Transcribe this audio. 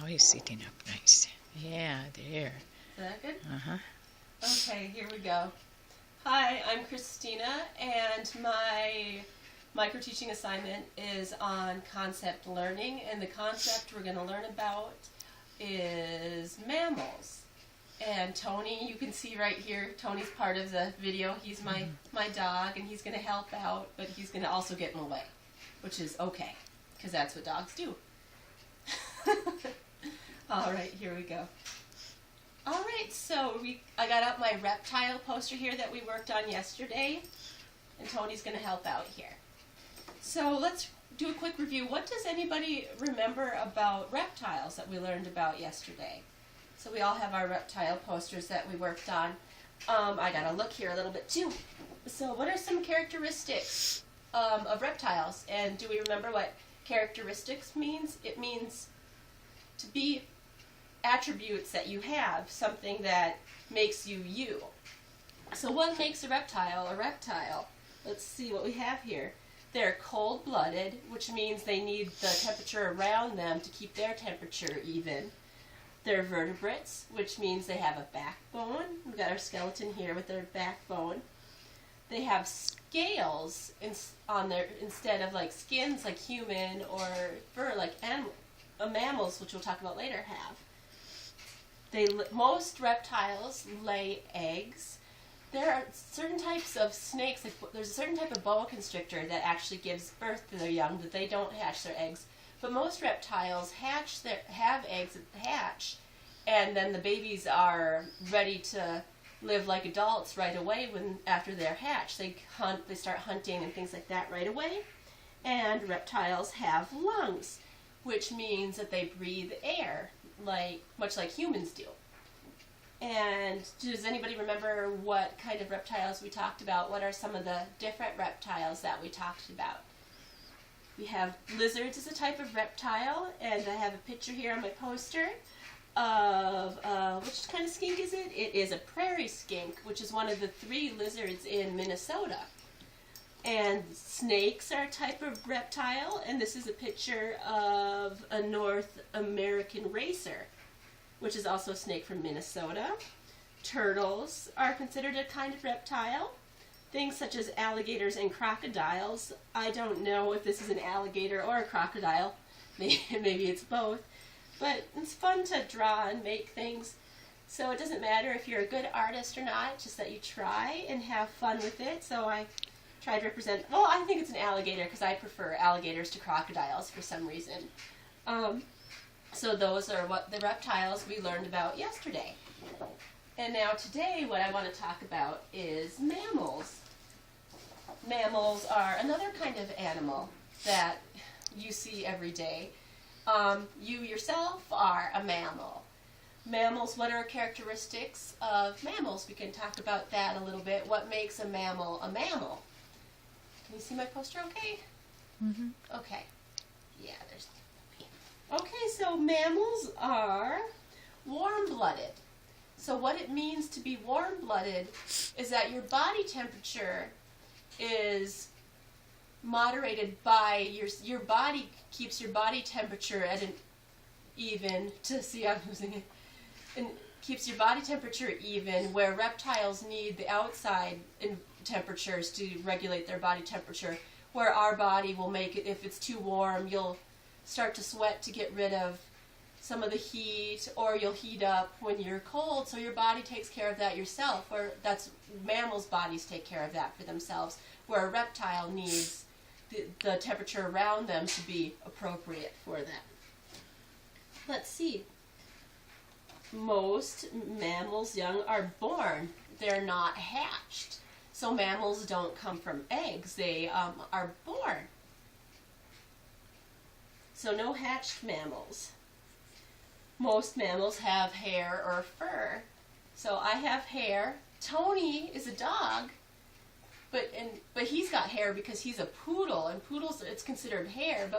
he's sitting up nice. Yeah, there. Is that good? Uh-huh. Okay, here we go. Hi, I'm Christina, and my micro-teaching assignment is on concept learning, and the concept we're going to learn about is mammals. And Tony, you can see right here, Tony's part of the video. He's my dog, and he's going to help out, but he's going to also get in the way, which is okay, because that's what dogs do. All right, here we go. All right, so I got out my reptile poster here that we worked on yesterday, and Tony's going to help out here. So let's do a quick review. What does anybody remember about reptiles that we learned about yesterday? So we all have our reptile posters that we worked on. I got to look here a little bit too. So what are some characteristics of reptiles? And do we remember what characteristics means? It means to be attributes that you have, something that makes you you. So what makes a reptile a reptile? Let's see what we have here. They're cold-blooded, which means they need the temperature around them to keep their temperature even. They're vertebrates, which means they have a backbone. We've got our skeleton here with their backbone. They have scales on their instead of like skins like human or fur like mammals, which we'll talk about later, have. Most reptiles lay eggs. There are certain types of snakes, there's a certain type of boa constrictor that actually gives birth to their young, that they don't hatch their eggs. But most reptiles have eggs that hatch, and then the babies are ready to live like adults right away after they're hatched. They start hunting and things like that right away. And reptiles have lungs, which means that they breathe air, much like humans do. And does anybody remember what kind of reptiles we talked about? What are some of the different reptiles that we talked about? We have lizards as a type of reptile, and I have a picture here on my poster of, which kind of skink is it? It is a prairie skink, which is one of the 3 lizards in Minnesota. And snakes are a type of reptile, and this is a picture of a North American racer, which is also a snake from Minnesota. Turtles are considered a kind of reptile. Things such as alligators and crocodiles. I don't know if this is an alligator or a crocodile. Maybe it's both. But it's fun to draw and make things. So it doesn't matter if you're a good artist or not, just that you try and have fun with it. So I tried to represent, well, I think it's an alligator because I prefer alligators to crocodiles for some reason. So those are what the reptiles we learned about yesterday. And now today what I want to talk about is mammals. Mammals are another kind of animal that you see every day. You yourself are a mammal. Mammals, what are characteristics of mammals? We can talk about that a little bit. What makes a mammal a mammal? Can you see my poster okay? Mm-hmm. Okay. Yeah, there's... Okay, so mammals are warm-blooded. So what it means to be warm-blooded is that your body temperature is moderated by your body keeps your body temperature at an even I'm losing it. And keeps your body temperature even, where reptiles need the outside temperatures to regulate their body temperature, where our body will make it, if it's too warm, you'll start to sweat to get rid of some of the heat, or you'll heat up when you're cold, so your body takes care of that yourself, or that's mammals' bodies take care of that for themselves, where a reptile needs the temperature around them to be appropriate for them. Let's see. Most mammals' young are born. They're not hatched. So mammals don't come from eggs. They are born. So no hatched mammals. Most mammals have hair or fur. So I have hair. Tony is a dog, but he's got hair because he's a poodle, and poodles, it's considered hair. But